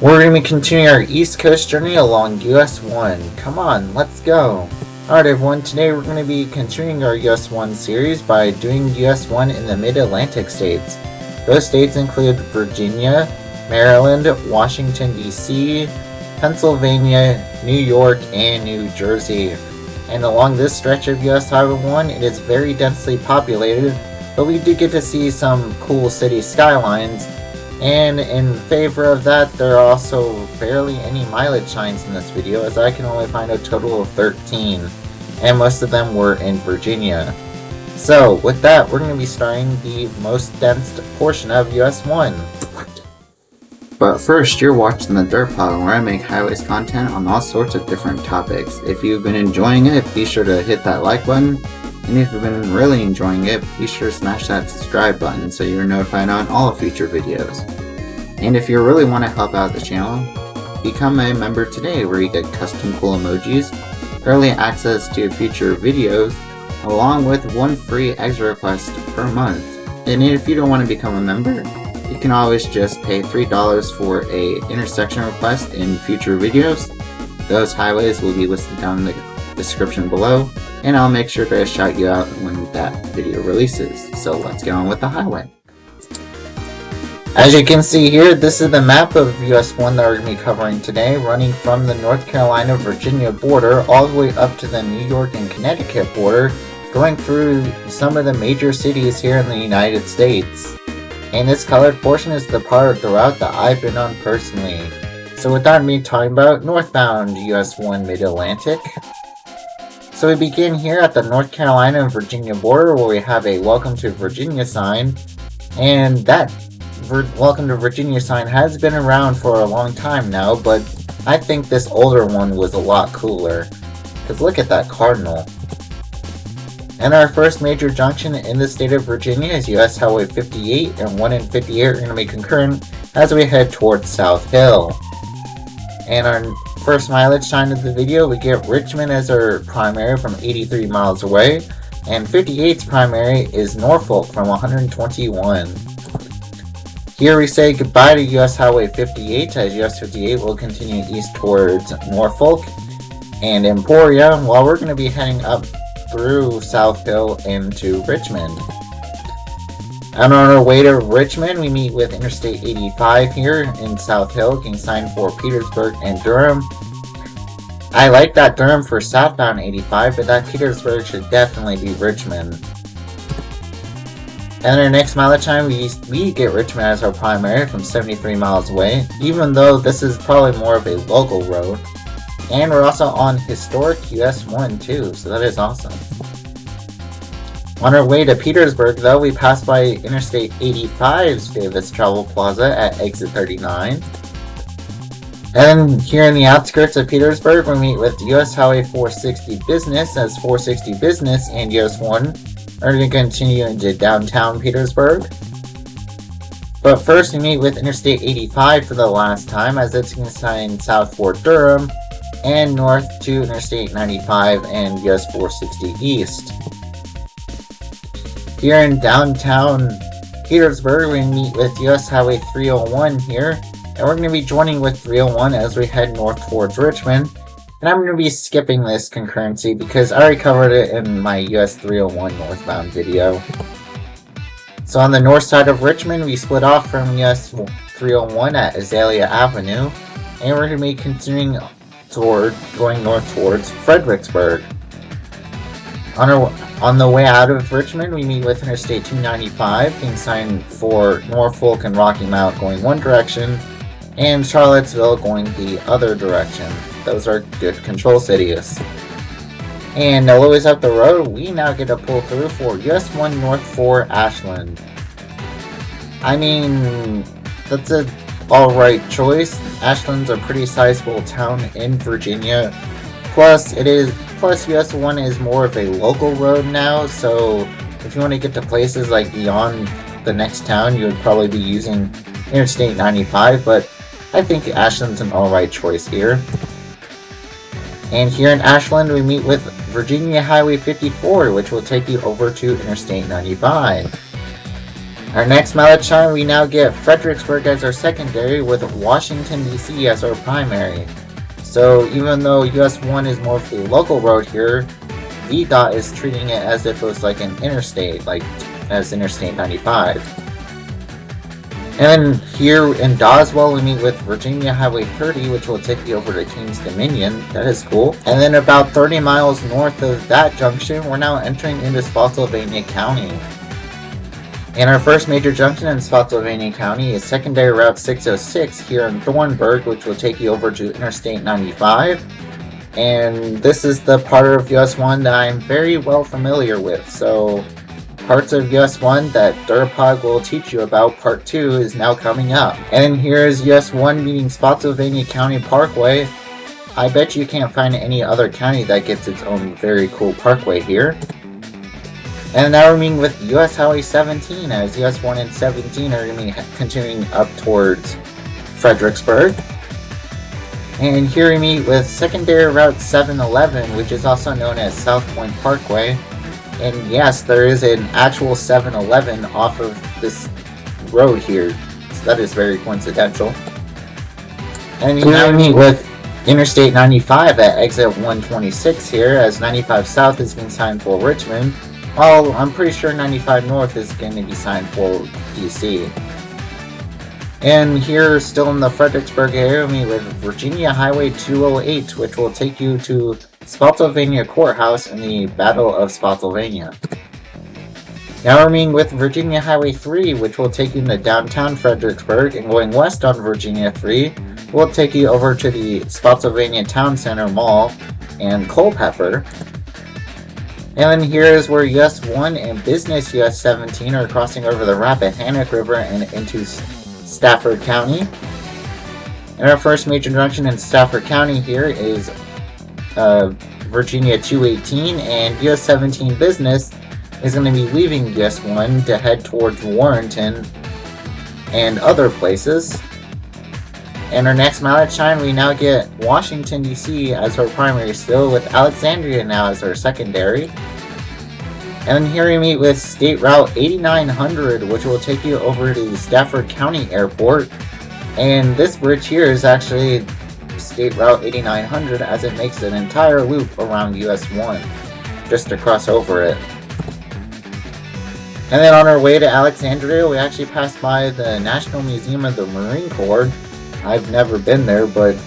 We're going to be continuing our East Coast journey along US 1. Come on, let's go. Alright everyone, today we're going to be continuing our US 1 series by doing US 1 in the Mid-Atlantic states. Those states include Virginia, Maryland, Washington DC, Pennsylvania, New York, and New Jersey. And along this stretch of US Highway 1, it is very densely populated, but we do get to see some cool city skylines. And in favor of that, there are also barely any mileage signs in this video, as I can only find a total of 13, and most of them were in Virginia. So with that, we're going to be starting the most dense portion of US 1. But first, you're watching TheDerpHog, where I make highways content on all sorts of different topics. If you've been enjoying it, be sure to hit that like button. And if you've been really enjoying it, be sure to smash that subscribe button so you're notified on all future videos. And if you really want to help out the channel, become a member today, where you get custom cool emojis, early access to future videos, along with one free extra request per month. And if you don't want to become a member, you can always just pay $3 for a intersection request in future videos. Those highways will be listed down in the description below, and I'll make sure to shout you out when that video releases. So let's get on with the highway. As you can see here, this is the map of US 1 that we're going to be covering today, running from the North Carolina-Virginia border all the way up to the New York and Connecticut border, going through some of the major cities here in the United States. And this colored portion is the part of the route that I've been on personally. So without me talking about northbound US 1 Mid-Atlantic. So we begin here at the North Carolina and Virginia border, where we have a Welcome to Virginia sign, and that Welcome to Virginia sign has been around for a long time now, but I think this older one was a lot cooler, because look at that cardinal. And our first major junction in the state of Virginia is US Highway 58, and 1 and 58 are going to be concurrent as we head towards South Hill. And our first mileage sign of the video, we get Richmond as our primary from 83 miles away, and 58's primary is Norfolk from 121. Here we say goodbye to US Highway 58, as US 58 will continue east towards Norfolk and Emporia, while we're going to be heading up through South Hill into Richmond. And on our way to Richmond, we meet with Interstate 85 here in South Hill, getting signed for Petersburg and Durham. I like that Durham for southbound 85, but that Petersburg should definitely be Richmond. And our next mileage time, we get Richmond as our primary from 73 miles away, even though this is probably more of a local road. And we're also on historic US 1 too, so that is awesome. On our way to Petersburg though, we pass by Interstate 85's Davis Travel Plaza at exit 39. And here in the outskirts of Petersburg, we meet with US Highway 460 Business, as 460 Business and US 1 are going to continue into downtown Petersburg. But first we meet with Interstate 85 for the last time, as it's going to sign south for Durham and north to Interstate 95 and US 460 East. Here in downtown Petersburg, we meet with US Highway 301 here, and we're going to be joining with 301 as we head north towards Richmond. And I'm going to be skipping this concurrency because I already covered it in my US 301 northbound video. So on the north side of Richmond, we split off from US 301 at Azalea Avenue, and we're going to be continuing going north towards Fredericksburg. On the way out of Richmond, we meet with Interstate 295, being signed for Norfolk and Rocky Mount going one direction, and Charlottesville going the other direction. Those are good control cities. And a little ways up the road, we now get to pull through for US 1 North 4 Ashland. I mean, that's an alright choice. Ashland's a pretty sizable town in Virginia. Plus US 1 is more of a local road now, so if you want to get to places like beyond the next town, you would probably be using Interstate 95, but I think Ashland's an alright choice here. And here in Ashland, we meet with Virginia Highway 54, which will take you over to Interstate 95. Our next mileage chart, we now get Fredericksburg as our secondary with Washington DC as our primary. So even though US 1 is more of a local road here, VDOT is treating it as if it was like an interstate, like as Interstate 95. And then here in Doswell, we meet with Virginia Highway 30, which will take you over to Kings Dominion. That is cool. And then about 30 miles north of that junction, we're now entering into Spotsylvania County. And our first major junction in Spotsylvania County is secondary route 606 here in Thornburg, which will take you over to Interstate 95. And this is the part of US 1 that I'm very well familiar with. So parts of US 1 that TheDerpHog will teach you about, part 2, is now coming up. And here is US 1 meeting Spotsylvania County Parkway. I bet you can't find any other county that gets its own very cool parkway here. And now we're meeting with US Highway 17, as US 1 and 17 are going to be continuing up towards Fredericksburg. And here we meet with secondary route 711, which is also known as South Point Parkway. And yes, there is an actual 7-Eleven off of this road here, so that is very coincidental. And now we meet with Interstate 95 at exit 126 here, as 95 South is being signed for Richmond, while I'm pretty sure 95 North is going to be signed for DC. And here, still in the Fredericksburg area, we meet with Virginia Highway 208, which will take you to Spotsylvania Courthouse in the Battle of Spotsylvania. Now we're meeting with Virginia Highway 3, which will take you into downtown Fredericksburg, and going west on Virginia 3 will take you over to the Spotsylvania Town Center Mall and Culpeper. And then here is where US 1 and Business US 17 are crossing over the Rappahannock River and into Stafford County. And our first major junction in Stafford County here is Virginia 218, and US 17 Business is going to be leaving US 1 to head towards Warrenton and other places. And our next mileage time, we now get Washington DC as our primary still, with Alexandria now as our secondary. And then here we meet with State Route 8900, which will take you over to Stafford County Airport. And this bridge here is actually State Route 8900, as it makes an entire loop around US 1 just to cross over it. And then on our way to Alexandria, we actually passed by the National Museum of the Marine Corps. I've never been there, but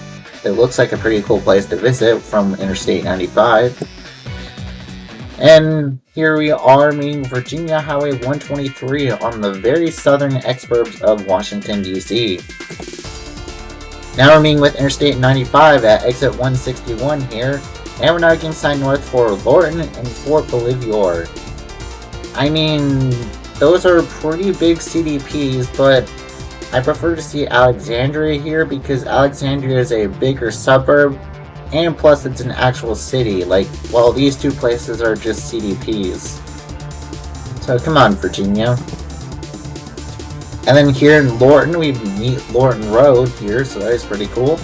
it looks like a pretty cool place to visit from Interstate 95. And here we are meeting Virginia Highway 123 on the very southern exurbs of Washington, D.C. Now we're meeting with Interstate 95 at exit 161 here, and we're now getting signed north for Lorton and Fort Belvoir. I mean, those are pretty big CDPs, but I prefer to see Alexandria here because Alexandria is a bigger suburb, and plus it's an actual city, like, while these two places are just CDPs. So come on, Virginia. And then here in Lorton, we meet Lorton Road here, so that is pretty cool.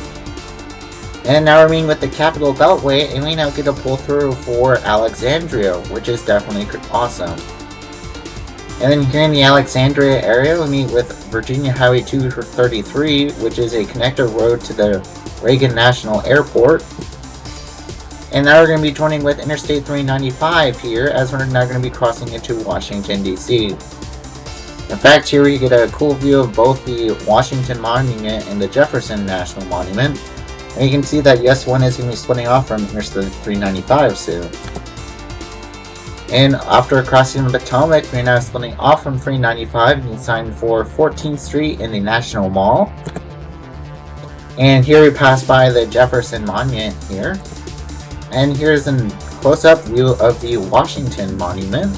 And now we're meeting with the Capital Beltway, and we now get a pull through for Alexandria, which is definitely awesome. And then here in the Alexandria area, we meet with Virginia Highway 233, which is a connector road to the Reagan National Airport. And now we're going to be joining with Interstate 395 here, as we're now going to be crossing into Washington, D.C. In fact, here we get a cool view of both the Washington Monument and the Jefferson National Monument. And you can see that US 1 is going to be splitting off from Interstate 395 soon. And after crossing the Potomac, we're now splitting off from 395 and signed for 14th Street in the National Mall. And here we pass by the Jefferson Monument here. And here's a close-up view of the Washington Monument.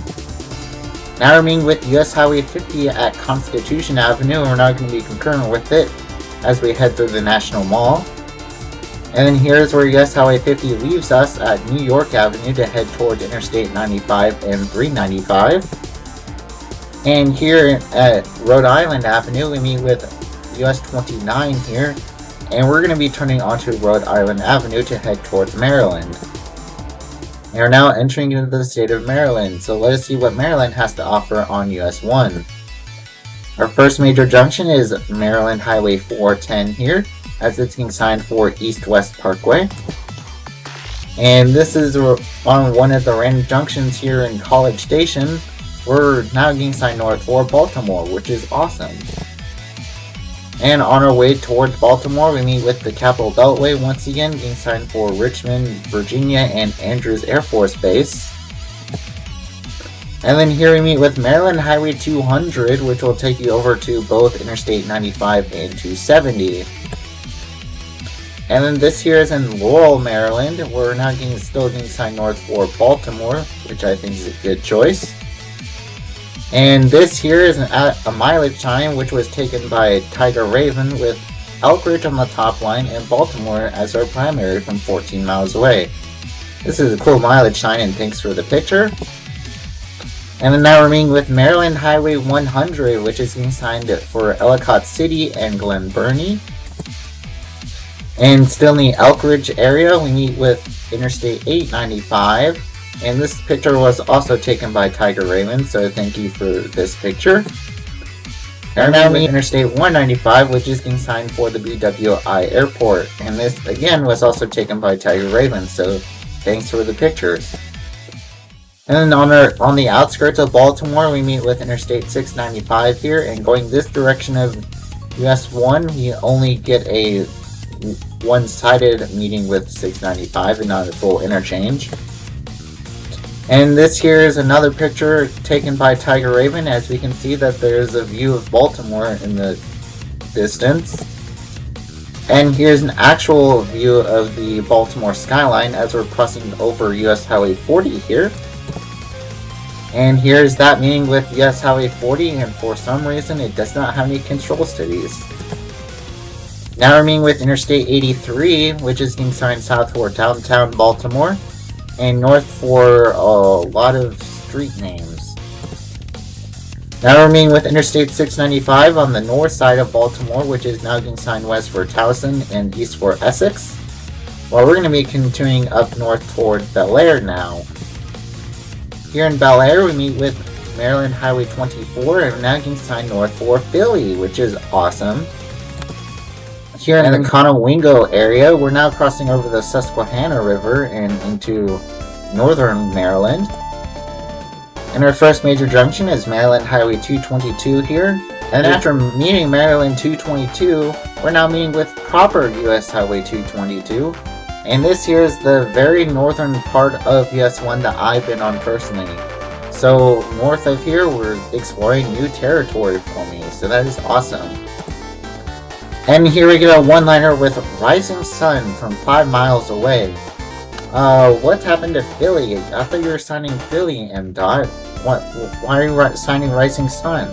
Now we're meeting with US Highway 50 at Constitution Avenue, and we're now going to be concurrent with it as we head through the National Mall. And then here's where US Highway 50 leaves us at New York Avenue to head towards Interstate 95 and 395. And here at Rhode Island Avenue, we meet with US 29 here, and we're going to be turning onto Rhode Island Avenue to head towards Maryland. We are now entering into the state of Maryland, so let us see what Maryland has to offer on US 1. Our first major junction is Maryland Highway 410 here, as it's getting signed for East-West Parkway. And this is on one of the random junctions here in College Station. We're now getting signed north for Baltimore, which is awesome. And on our way towards Baltimore, we meet with the Capitol Beltway once again, getting signed for Richmond, Virginia, and Andrews Air Force Base. And then here we meet with Maryland Highway 200, which will take you over to both Interstate 95 and 270. And then this here is in Laurel, Maryland. We're now still getting signed north for Baltimore, which I think is a good choice. And this here is a mileage time, which was taken by Tiger Raven with Elkridge on the top line and Baltimore as our primary from 14 miles away. This is a cool mileage sign, and thanks for the picture. And then now we're meeting with Maryland Highway 100, which is being signed for Ellicott City and Glen Burnie. And still in the Elkridge area, we meet with Interstate 895. And this picture was also taken by Tiger Raven, so thank you for this picture. And now we meet Interstate 195, which is being signed for the BWI Airport. And this, again, was also taken by Tiger Raven, so thanks for the pictures. And then on the outskirts of Baltimore, we meet with Interstate 695 here, and going this direction of US 1, we only get a one-sided meeting with 695 and not a full interchange. And this here is another picture taken by Tiger Raven, as we can see that there's a view of Baltimore in the distance. And here's an actual view of the Baltimore skyline as we're crossing over US Highway 40 here. And here's that meeting with US Highway 40, and for some reason it does not have any control cities. Now we're meeting with Interstate 83, which is being signed south for downtown Baltimore, and north for a lot of street names. Now we're meeting with Interstate 695 on the north side of Baltimore, which is now getting signed west for Towson and east for Essex, while we're going to be continuing up north toward Bel Air now. Here in Bel Air, we meet with Maryland Highway 24, and we're now getting signed north for Philly, which is awesome. Here in the Conowingo area, we're now crossing over the Susquehanna River and into northern Maryland. And our first major junction is Maryland Highway 222 here. And after meeting Maryland 222, we're now meeting with proper US Highway 222. And this here is the very northern part of US 1 that I've been on personally. So north of here, we're exploring new territory for me, so that is awesome. And here we get a one-liner with Rising Sun from 5 miles away. What happened to Philly? I thought you were signing Philly, MDOT. Why are you signing Rising Sun?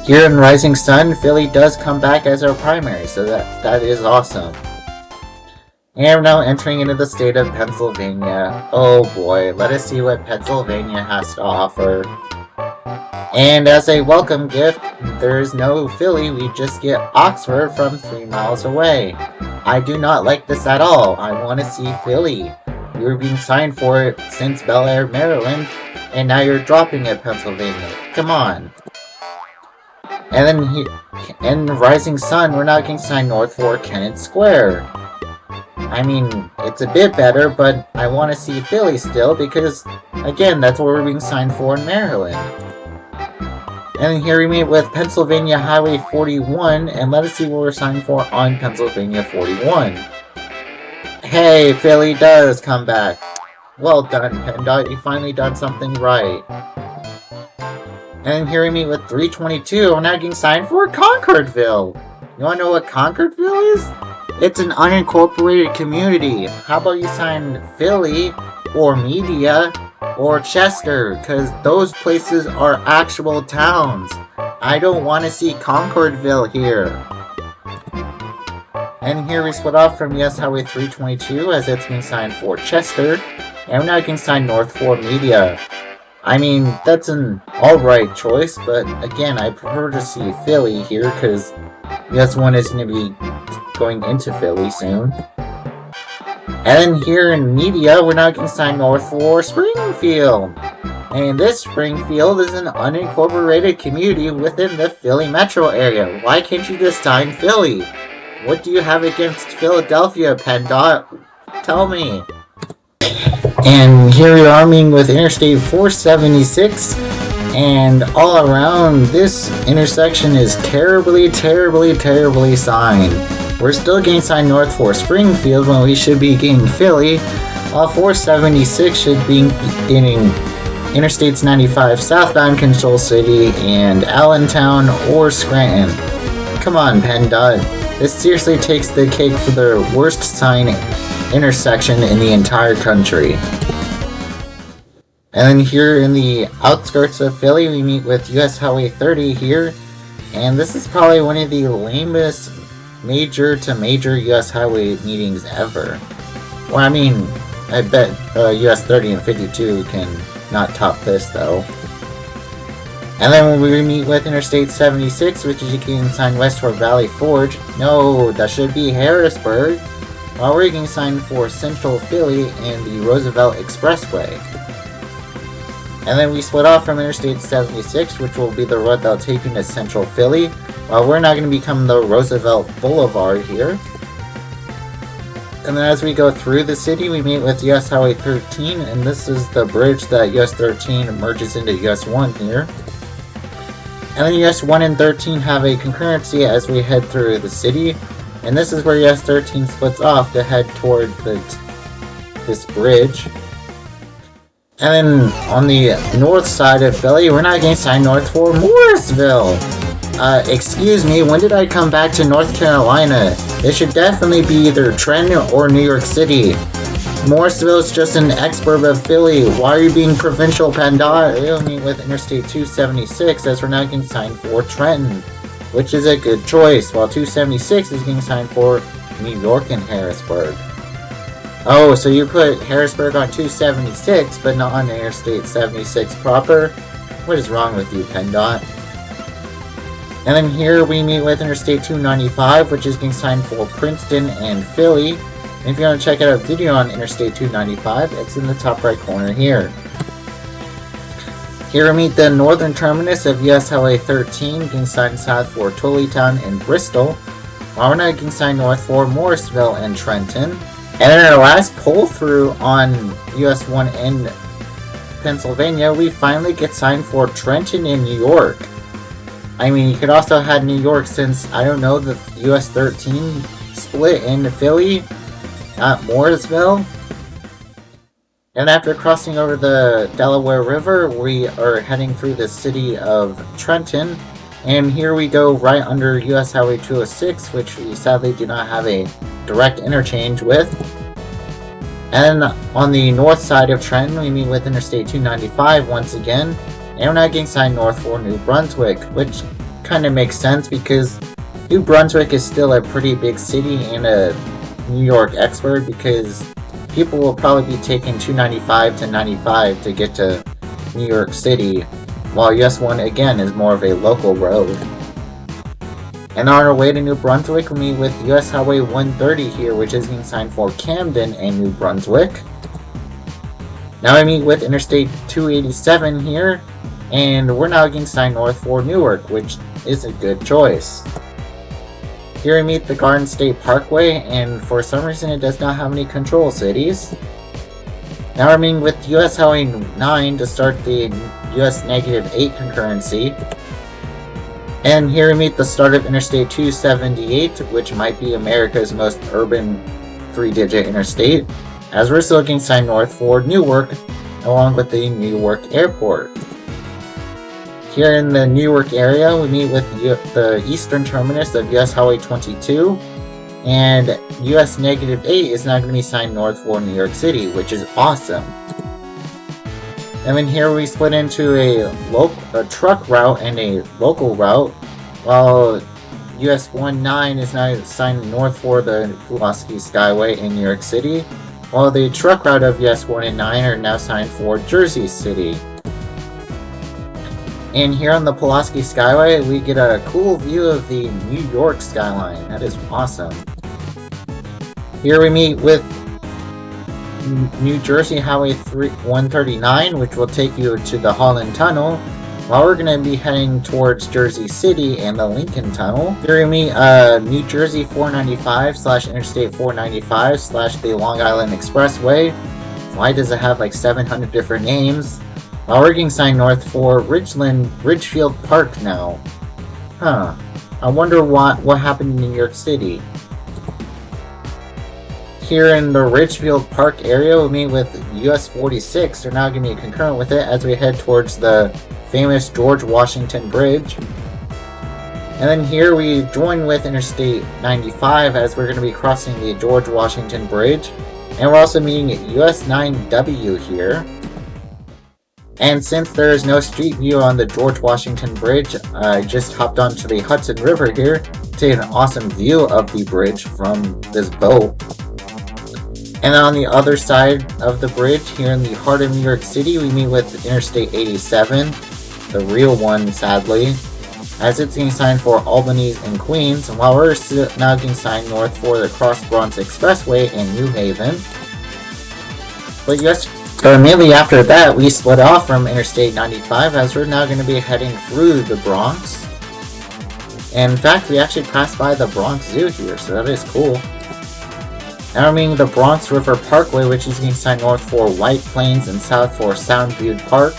Here in Rising Sun, Philly does come back as our primary, so that is awesome. And we're now entering into the state of Pennsylvania. Oh boy, let us see what Pennsylvania has to offer. And as a welcome gift, there's no Philly, we just get Oxford from 3 miles away. I do not like this at all. I want to see Philly. You were being signed for it since Bel Air, Maryland, and now you're dropping it, Pennsylvania. Come on. And then here, in Rising Sun, we're now getting signed north for Kennett Square. I mean, it's a bit better, but I want to see Philly still because, again, that's what we're being signed for in Maryland. And then here we meet with Pennsylvania Highway 41, and let us see what we're signed for on Pennsylvania 41. Hey, Philly does come back. Well done, PennDOT, you finally done something right. And then here we meet with 322, we're now getting signed for Concordville. You wanna know what Concordville is? It's an unincorporated community. How about you sign Philly, or Media, or Chester, because those places are actual towns. I don't want to see Concordville here. And here we split off from US Highway 322 as it's being signed for Chester, and we're now getting signed north for Media. I mean, that's an alright choice, but again, I prefer to see Philly here because US 1 is going to be going into Philly soon. And then here in Media, we're now getting signed north for Springfield. And this Springfield is an unincorporated community within the Philly metro area. Why can't you just sign Philly? What do you have against Philadelphia, PennDOT? Tell me. And here we are meeting with Interstate 476. And all around, this intersection is terribly signed. We're still getting signed north for Springfield when we should be getting Philly, while 476 should be getting Interstates 95 southbound Control City and Allentown or Scranton. Come on, PennDOT. This seriously takes the cake for the worst sign intersection in the entire country. And then here in the outskirts of Philly, we meet with US Highway 30 here. And this is probably one of the lamest major to major US highway meetings ever. Well, I mean, I bet US 30 and 52 can not top this though. And then we meet with Interstate 76, which is getting signed west toward Valley Forge. No, that should be Harrisburg. While we're getting signed for Central Philly and the Roosevelt Expressway. And then we split off from Interstate 76, which will be the road that'll take you to Central Philly. While we're now going to become the Roosevelt Boulevard here. And then as we go through the city, we meet with US Highway 13, and this is the bridge that US 13 merges into US 1 here. And then US 1 and 13 have a concurrency as we head through the city. And this is where US 13 splits off to head toward this bridge. And then on the north side of Philly, we're not getting signed north for Morrisville. Excuse me, when did I come back to North Carolina? It should definitely be either Trenton or New York City. Morrisville is just an exurb of Philly. Why are you being provincial, PennDOT? We'll meet with Interstate 276 as we're now getting signed for Trenton, which is a good choice, while 276 is getting signed for New York and Harrisburg. Oh, so you put Harrisburg on 276, but not on Interstate 76 proper? What is wrong with you, PennDOT? And then here we meet with Interstate 295, which is getting signed for Princeton and Philly. And if you want to check out a video on Interstate 295, it's in the top right corner here. Here we meet the northern terminus of US Highway 13, getting signed south for Tullytown and Bristol, while we're now getting signed north for Morrisville and Trenton. And in our last pull through on US 1 in Pennsylvania, we finally get signed for Trenton in New York. I mean, you could also have New York since, I don't know, the US 13 split into Philly, not Morrisville. And after crossing over the Delaware River, we are heading through the city of Trenton. And here we go right under US Highway 206, which we sadly do not have a direct interchange with. And on the north side of Trenton, we meet with Interstate 295 once again. And we're now getting signed north for New Brunswick, which kind of makes sense because New Brunswick is still a pretty big city and a New York expert because people will probably be taking 295 to 95 to get to New York City, while US 1 again is more of a local road. And on our way to New Brunswick, we meet with US Highway 130 here, which is being signed for Camden and New Brunswick. Now we meet with Interstate 287 here, and we're now getting signed north for Newark, which is a good choice. Here we meet the Garden State Parkway, and for some reason it does not have any control cities. Now we're meeting with US Highway 9 to start the US -8 concurrency. And here we meet the start of Interstate 278, which might be America's most urban 3-digit interstate, as we're still getting signed north for Newark, along with the Newark Airport. Here in the Newark area, we meet with the eastern terminus of US Highway 22, and US -8 is now going to be signed north for New York City, which is awesome. And then here we split into a truck route and a local route, while US 19 is now signed north for the Pulaski Skyway in New York City, while the truck route of US 1 and 9 are now signed for Jersey City. And here on the Pulaski Skyway, we get a cool view of the New York skyline. That is awesome. Here we meet with New Jersey Highway 139, which will take you to the Holland Tunnel, while we're going to be heading towards Jersey City and the Lincoln Tunnel. Here we meet New Jersey 495 / Interstate 495 / the Long Island Expressway. Why does it have like 700 different names? While we're getting signed north for Ridgefield Park now. Huh. I wonder what happened in New York City. Here in the Ridgefield Park area, we'll meet with US 46. They're now going to be concurrent with it as we head towards the famous George Washington Bridge. And then here we join with Interstate 95 as we're going to be crossing the George Washington Bridge. And we're also meeting at US 9W here. And since there is no street view on the George Washington Bridge, I just hopped onto the Hudson River here to take an awesome view of the bridge from this boat. And then on the other side of the bridge, here in the heart of New York City, we meet with Interstate 87, the real one, sadly, as it's getting signed for Albany and Queens, while we're now getting signed north for the Cross Bronx Expressway in New Haven. But immediately after that, we split off from Interstate 95 as we're now going to be heading through the Bronx. And in fact, we actually passed by the Bronx Zoo here, so that is cool. Now we're meeting the Bronx River Parkway, which is getting signed north for White Plains and south for Soundview Park.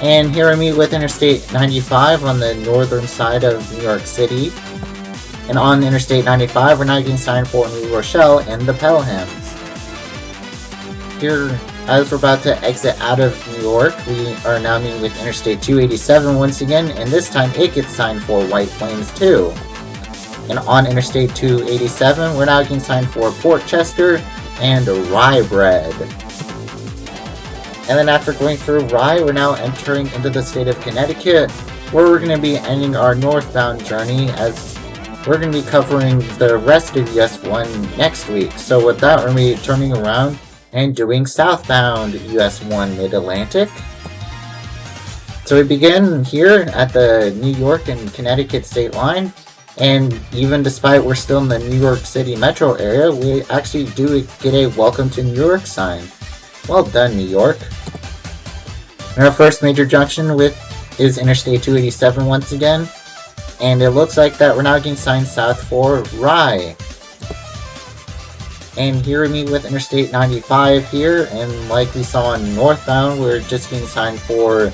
And here we meet with Interstate 95 on the northern side of New York City. And on Interstate 95, we're now getting signed for New Rochelle and the Pelhams. Here, as we're about to exit out of New York, we are now meeting with Interstate 287 once again, and this time it gets signed for White Plains too. And on Interstate 287, we're now getting signed for Port Chester and Rye Bread. And then after going through Rye, we're now entering into the state of Connecticut, where we're going to be ending our northbound journey as we're going to be covering the rest of US 1 next week. So with that, we're going to be turning around and doing southbound US 1 Mid-Atlantic. So we begin here at the New York and Connecticut state line, and even despite we're still in the New York City metro area, we actually do get a Welcome to New York sign. Well done, New York. And our first major junction is Interstate 287 once again, and it looks like that we're now getting signed south for Rye. And here we meet with Interstate 95 here, and like we saw on northbound, we're just getting signed for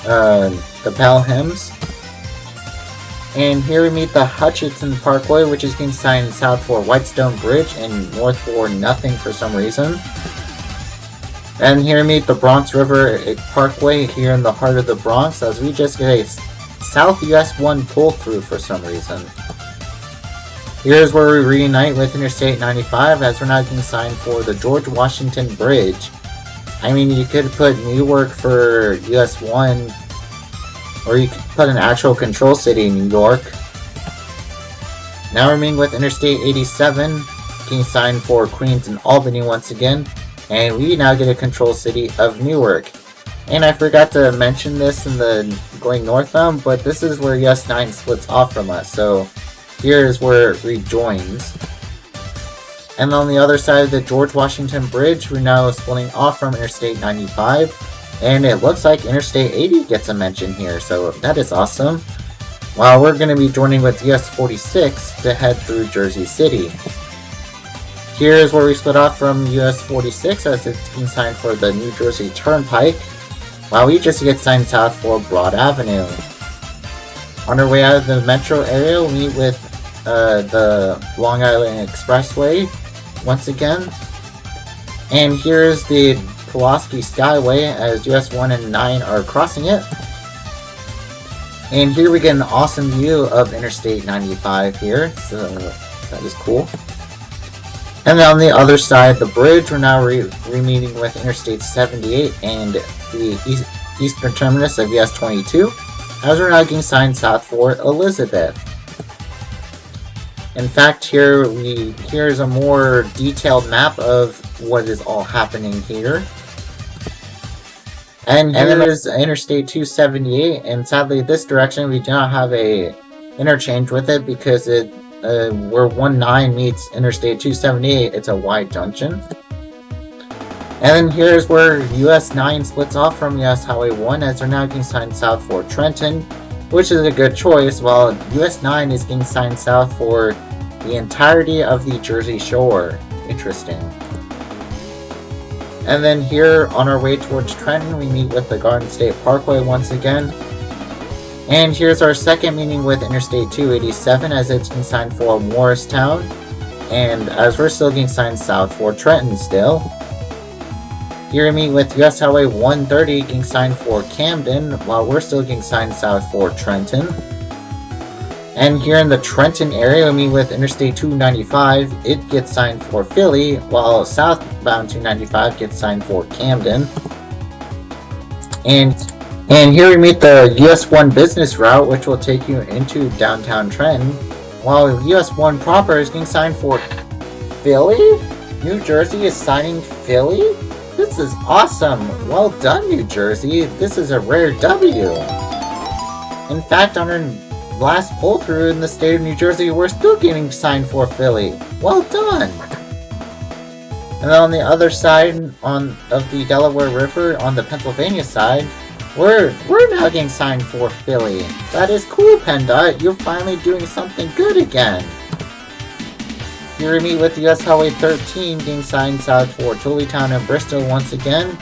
the Pelhams. And here we meet the Hutchinson Parkway, which is getting signed south for Whitestone Bridge and north for nothing for some reason. And here we meet the Bronx River Parkway here in the heart of the Bronx, as we just get a South US 1 pull-through for some reason. Here's where we reunite with Interstate 95 as we're now getting signed for the George Washington Bridge. I mean, you could put Newark for US 1, or you could put an actual control city in New York. Now we're meeting with Interstate 87, getting signed for Queens and Albany once again, and we now get a control city of Newark. And I forgot to mention this in the going northbound, but this is where US 9 splits off from us, so here's where it rejoins. And on the other side of the George Washington Bridge, we're now splitting off from Interstate 95, and it looks like Interstate 80 gets a mention here, so that is awesome. While we're going to be joining with US 46 to head through Jersey City. Here's where we split off from US 46 as it's being signed for the New Jersey Turnpike, while we just get signed south for Broad Avenue. On our way out of the metro area, we'll meet with the Long Island Expressway once again. And here's the Pulaski Skyway as US 1 and 9 are crossing it. And here we get an awesome view of Interstate 95 here, so that is cool. And then on the other side of the bridge, we're now re-meeting with Interstate 78 and the eastern terminus of US 22, as we're now getting signed south for Elizabeth. In fact, here's a more detailed map of what is all happening here. And here's Interstate 278, and sadly this direction we do not have a interchange with it because where 19 meets Interstate 278, it's a wide junction. And then here's where US 9 splits off from US Highway 1 as they're now getting signed south for Trenton, which is a good choice, while US 9 is getting signed south for the entirety of the Jersey Shore. Interesting. And then here on our way towards Trenton, we meet with the Garden State Parkway once again. And here's our second meeting with Interstate 287 as it's getting signed for Morristown, and as we're still getting signed south for Trenton still. Here we meet with US Highway 130 getting signed for Camden, while we're still getting signed south for Trenton. And here in the Trenton area, we meet with Interstate 295. It gets signed for Philly, while southbound 295 gets signed for Camden. And here we meet the US 1 business route, which will take you into downtown Trenton, while US 1 proper is getting signed for Philly? New Jersey is signing Philly? This is awesome! Well done, New Jersey! This is a rare W! In fact, on our last pull through in the state of New Jersey, we're still getting signed for Philly. Well done! And then on the other side of the Delaware River, on the Pennsylvania side, we're now getting signed for Philly. That is cool, PennDOT. You're finally doing something good again. Here we meet with US Highway 13 getting signed south for Tullytown and Bristol once again.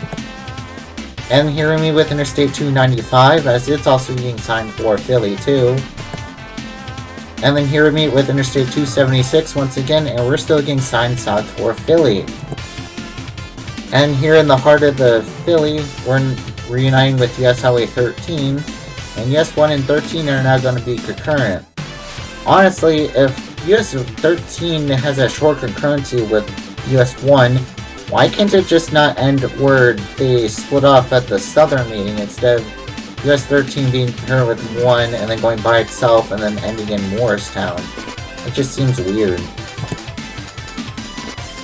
And here we meet with Interstate 295 as it's also getting signed for Philly too. And then here we meet with Interstate 276 once again, and we're still getting signed south for Philly. And here in the heart of the Philly, we're reuniting with US Highway 13, and US 1 and 13 are now going to be concurrent. Honestly, if US 13 has a short concurrency with US 1, why can't it just not end where they split off at the southern meeting instead of US 13 being concurrent with 1 and then going by itself and then ending in Morristown? It just seems weird.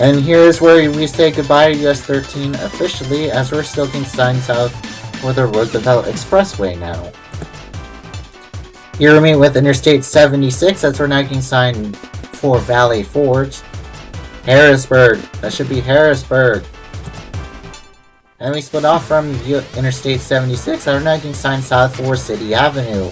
And here's where we say goodbye to US 13 officially, as we're still getting signed south for the Roosevelt Expressway now. Here we meet with Interstate 76 as we're now getting signed for Valley Forge. Harrisburg, that should be Harrisburg. And we split off from Interstate 76 and we're now getting signed south for City Avenue.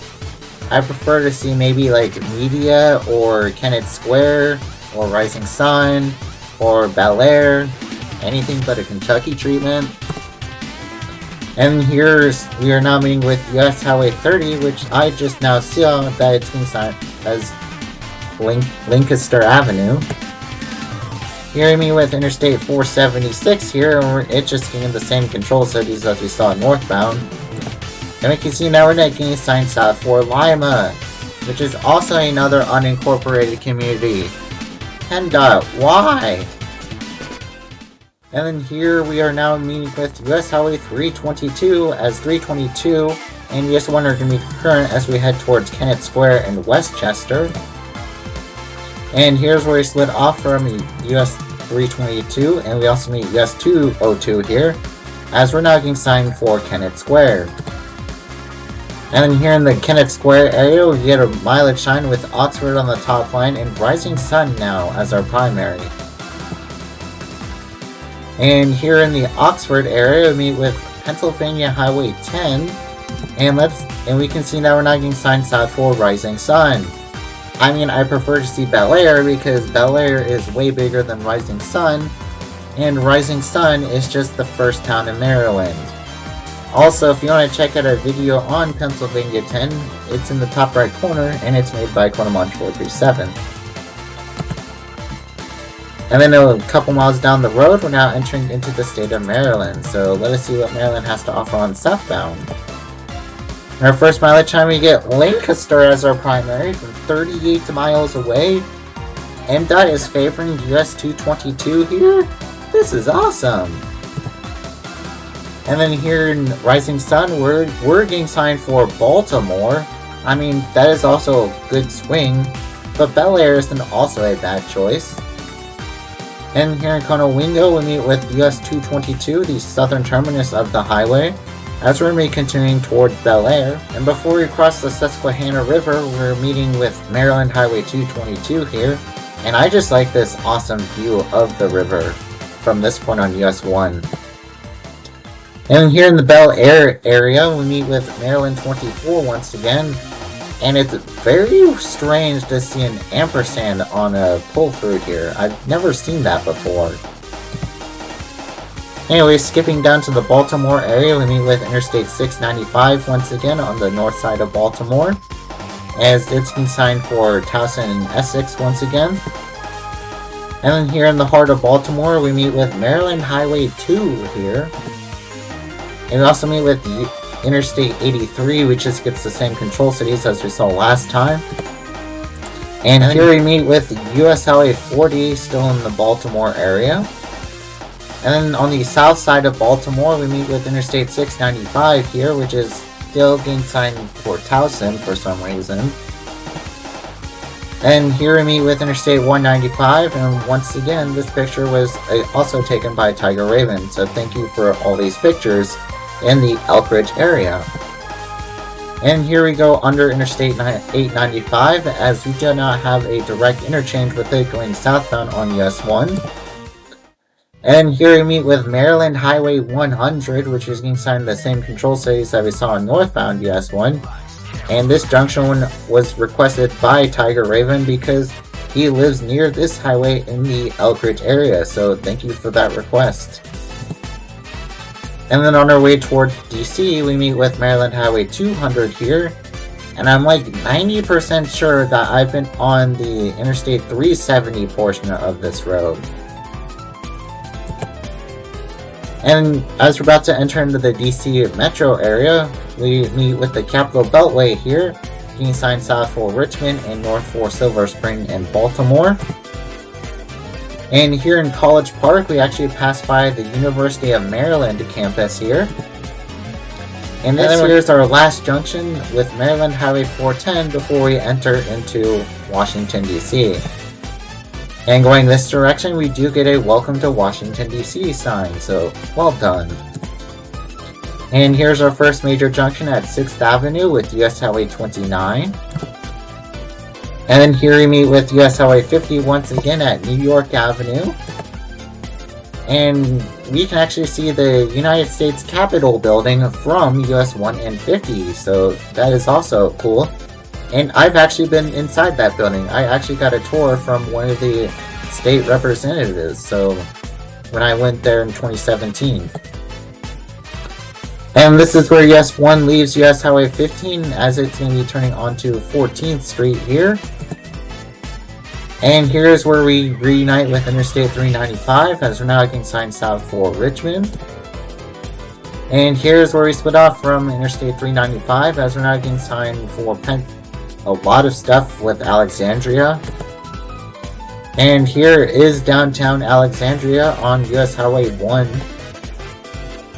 I prefer to see maybe like Media or Kennett Square or Rising Sun or Bel Air, anything but a Kentucky treatment. And here we are now meeting with US Highway 30, which I just now saw that it's being signed as Lancaster Avenue. Here we meet with Interstate 476 here, and it's just getting the same control cities as we saw northbound. And we can see now we're now getting signed south for Lima, which is also another unincorporated community. PennDOT, why? And then here we are now meeting with US Highway 322 as 322 and US 1 are going to be concurrent as we head towards Kennett Square and Westchester. And here's where we split off from US 322 and we also meet US 202 here as we're now getting signed for Kennett Square. And then here in the Kennett Square area we get a mileage sign with Oxford on the top line and Rising Sun now as our primary. And here in the Oxford area, we meet with Pennsylvania Highway 10, and we can see now we're now getting signed south for Rising Sun. I mean, I prefer to see Bel Air because Bel Air is way bigger than Rising Sun, and Rising Sun is just the first town in Maryland. Also, if you want to check out our video on Pennsylvania 10, it's in the top right corner, and it's made by Quadrant 437. And then a couple miles down the road, we're now entering into the state of Maryland. So let us see what Maryland has to offer on southbound. In our first mileage time, we get Lancaster as our primary from 38 miles away. MDOT is favoring US 222 here. This is awesome. And then here in Rising Sun, we're getting signed for Baltimore. I mean, that is also a good swing, but Bel Air isn't also a bad choice. And here in Conowingo, we meet with US 222, the southern terminus of the highway, as we're going to be continuing towards Bel Air. And before we cross the Susquehanna River, we're meeting with Maryland Highway 222 here. And I just like this awesome view of the river from this point on US 1. And here in the Bel Air area, we meet with Maryland 24 once again. And it's very strange to see an ampersand on a pull fruit here. I've never seen that before. Anyway, skipping down to the Baltimore area, we meet with Interstate 695 once again on the north side of Baltimore, as it's been signed for Towson and Essex once again. And then here in the heart of Baltimore, we meet with Maryland Highway 2 here. And we also meet with Interstate 83, which just gets the same control cities as we saw last time. And here we meet with US Highway 40, still in the Baltimore area. And then on the south side of Baltimore, we meet with Interstate 695 here, which is still being signed for Towson for some reason. And here we meet with Interstate 195, and once again, this picture was also taken by Tiger Raven, so thank you for all these pictures in the Elkridge area. And here we go under Interstate 895, as we do not have a direct interchange with it going southbound on US 1. And here we meet with Maryland Highway 100, which is being signed the same control cities that we saw on northbound US 1. And this junction was requested by Tiger Raven because he lives near this highway in the Elkridge area, so thank you for that request. And then on our way towards DC, we meet with Maryland Highway 200 here, and I'm like 90% sure that I've been on the Interstate 370 portion of this road. And as we're about to enter into the DC metro area, we meet with the Capital Beltway here, being signed south for Richmond and north for Silver Spring and Baltimore. And here in College Park, we actually pass by the University of Maryland campus here. And this here is our last junction with Maryland Highway 410 before we enter into Washington, D.C. And going this direction, we do get a Welcome to Washington, D.C. sign, so well done. And here's our first major junction at 6th Avenue with US Highway 29. And then here we meet with US Highway 50 once again at New York Avenue. And we can actually see the United States Capitol building from US 1 and 50, so that is also cool. And I've actually been inside that building. I actually got a tour from one of the state representatives, so when I went there in 2017. And this is where US 1 leaves US Highway 15 as it's going to be turning onto 14th Street here. And here's where we reunite with Interstate 395 as we're now getting signed south for Richmond. And here's where we split off from Interstate 395 as we're now getting signed for a lot of stuff with Alexandria. And here is downtown Alexandria on US Highway 1.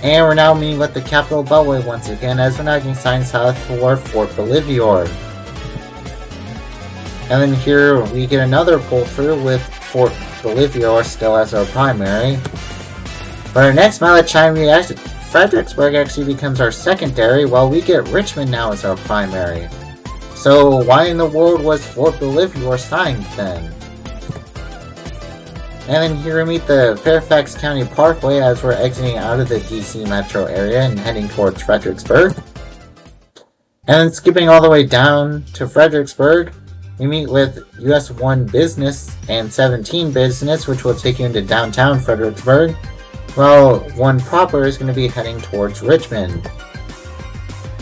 And we're now meeting with the Capital Beltway once again as we're now getting signed south for Fort Bolivar. And then here we get another pull through with Fort Bolivar still as our primary. For our next mileage chime, Fredericksburg actually becomes our secondary, while we get Richmond now as our primary. So why in the world was Fort Bolivar signed then? And then here we meet the Fairfax County Parkway as we're exiting out of the DC metro area and heading towards Fredericksburg. And then skipping all the way down to Fredericksburg, we meet with US 1 Business and 17 Business, which will take you into downtown Fredericksburg, while 1 Proper is going to be heading towards Richmond.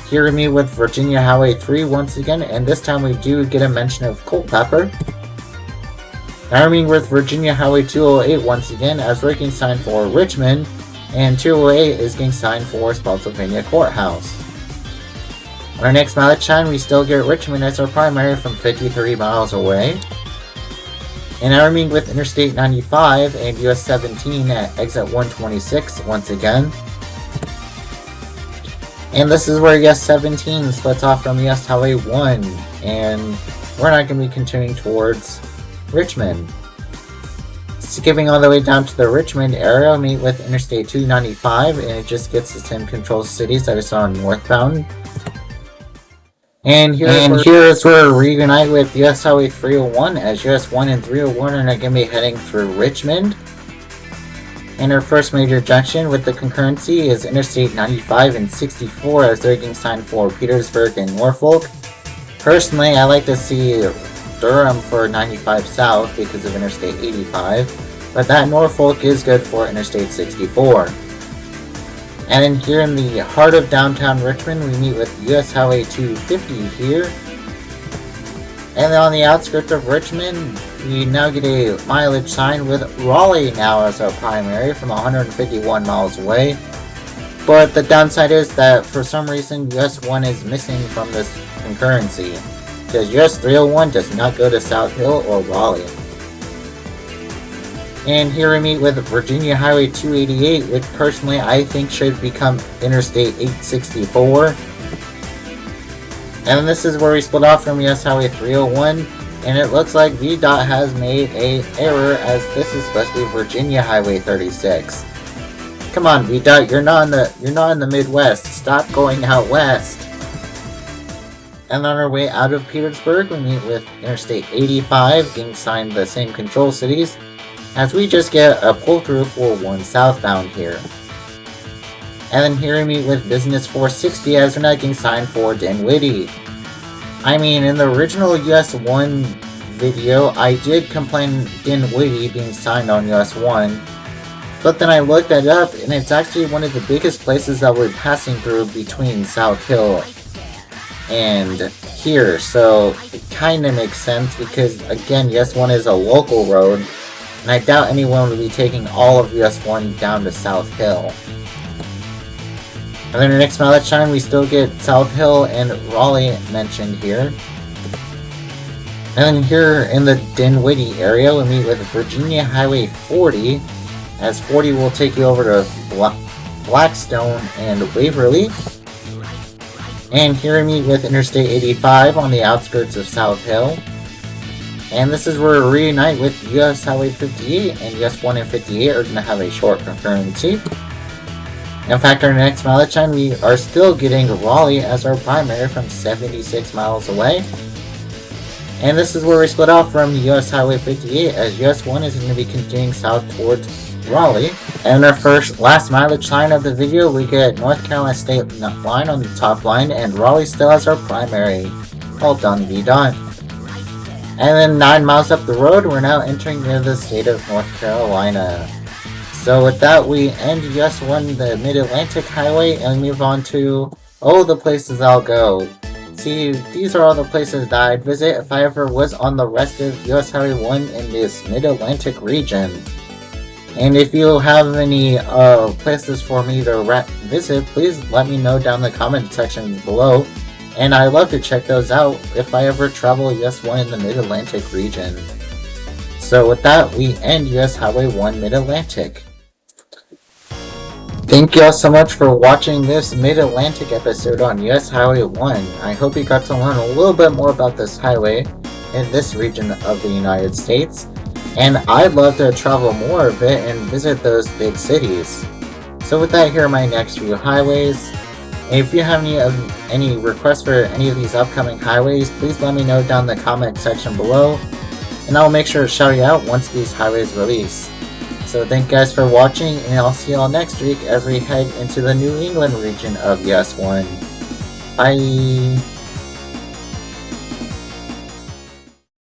Here we meet with Virginia Highway 3 once again, and this time we do get a mention of Culpeper. Now we're meeting with Virginia Highway 208 once again as we're getting signed for Richmond, and 208 is getting signed for Spotsylvania Courthouse. On our next mileage chime, we still get Richmond as our primary from 53 miles away. And now we're meeting with Interstate 95 and US 17 at exit 126 once again. And this is where US 17 splits off from US Highway 1, and we're not going to be continuing towards Richmond. Skipping all the way down to the Richmond area, we'll meet with Interstate 295, and it just gets the same control cities that we saw on northbound. And here's where we reunite with US Highway 301 as US 1 and 301 are now going to be heading through Richmond. And our first major junction with the concurrency is Interstate 95 and 64 as they're getting signed for Petersburg and Norfolk. Personally, I like to see Durham for 95 South because of Interstate 85, but that Norfolk is good for Interstate 64. And then here in the heart of downtown Richmond, we meet with US Highway 250 here. And then on the outskirts of Richmond, we now get a mileage sign with Raleigh now as our primary from 151 miles away. But the downside is that for some reason US 1 is missing from this concurrency, because US 301 does not go to South Hill or Raleigh. And here we meet with Virginia Highway 288, which personally I think should become Interstate 864. And this is where we split off from US Highway 301, and it looks like VDOT has made an error as this is supposed to be Virginia Highway 36. Come on VDOT, you're not in the Midwest. Stop going out west. And on our way out of Petersburg, we meet with Interstate 85, getting signed the same control cities, as we just get a pull-through for 1 southbound here. And then here we meet with Business 460 as we're now getting signed for Dinwiddie. I mean, in the original US 1 video, I did complain Dinwiddie being signed on US 1, but then I looked that up and it's actually one of the biggest places that we're passing through between South Hill and here, so it kinda makes sense because, again, US 1 is a local road, and I doubt anyone would be taking all of US 1 down to South Hill. And then the next mileage sign, we still get South Hill and Raleigh mentioned here. And then here in the Dinwiddie area, we meet with Virginia Highway 40, as 40 will take you over to Blackstone and Waverly. And here we meet with Interstate 85 on the outskirts of South Hill. And this is where we reunite with US Highway 58, and US 1 and 58 are going to have a short concurrency. In fact, our next mileage sign, we are still getting Raleigh as our primary from 76 miles away. And this is where we split off from US Highway 58, as US 1 is going to be continuing south towards Raleigh. And our last mileage sign of the video, we get North Carolina State Line on the top line, and Raleigh still as our primary. Well done, VDOT. And then 9 miles up the road, we're now entering near the state of North Carolina. So with that, we end US 1, the Mid-Atlantic Highway, and move on to, the places I'll go. See, these are all the places that I'd visit if I ever was on the rest of US Highway 1 in this Mid-Atlantic region. And if you have any places for me to visit, please let me know down in the comment section below. And I'd love to check those out if I ever travel US 1 in the Mid-Atlantic region. So with that, we end US Highway 1 Mid-Atlantic. Thank you all so much for watching this Mid-Atlantic episode on US Highway 1. I hope you got to learn a little bit more about this highway in this region of the United States. And I'd love to travel more of it and visit those big cities. So with that, here are my next few highways. And if you have any requests for any of these upcoming highways, please let me know down in the comment section below, and I'll make sure to shout you out once these highways release. So thank you guys for watching, and I'll see you all next week as we head into the New England region of US 1. Bye!